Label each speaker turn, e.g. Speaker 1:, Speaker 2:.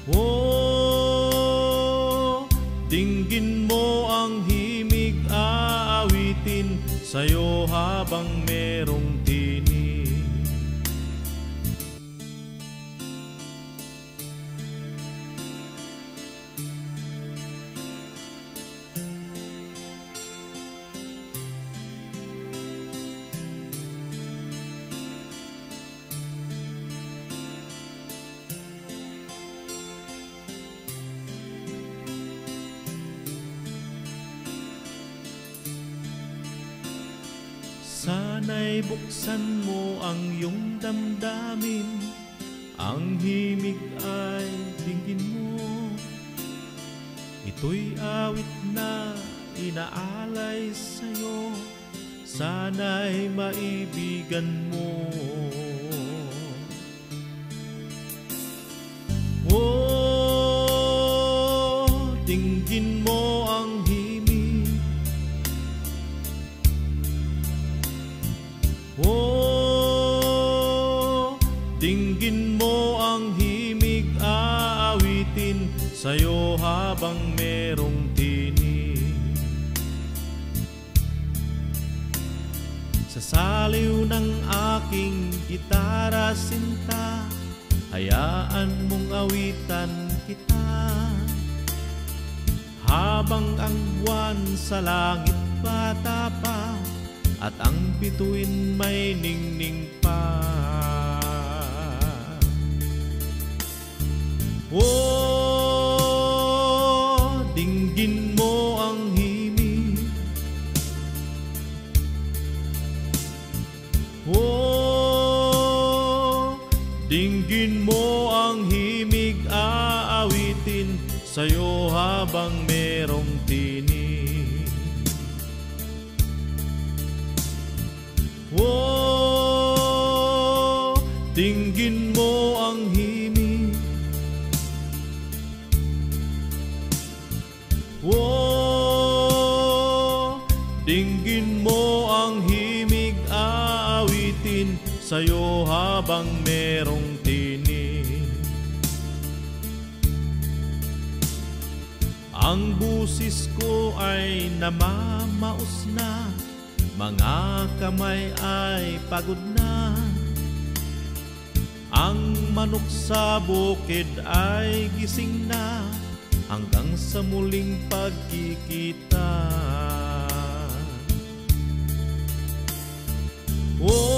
Speaker 1: Oh, dinggin mo ang himig, aawitin sa'yo habang merong tinig. Sana'y buksan mo ang iyong damdamin, ang himig ay dinggin mo. Ito'y awit na inaalay sa'yo, sana'y maibigan mo. Oh, dinggin mo ang himig. Oh, dinggin mo ang himig, aawitin sa'yo habang merong tinig. Sa saliw ng aking gitara sinta, hayaan mong awitan kita. Habang ang buwan sa langit patapa, at ang bituin may ningning pa. Oh, dinggin mo ang himig. Oh, dinggin mo ang himig, aawitin sa'yo habang merong tinig. Oh, dinggin mo ang himig. Oh, dinggin mo ang himig, aawitin sa'yo habang merong tinig. Ang busis ko ay namamaos na, mga kamay ay pagod na. Ang manok sa bukid ay gising na, hanggang sa muling pagkikita. Oh,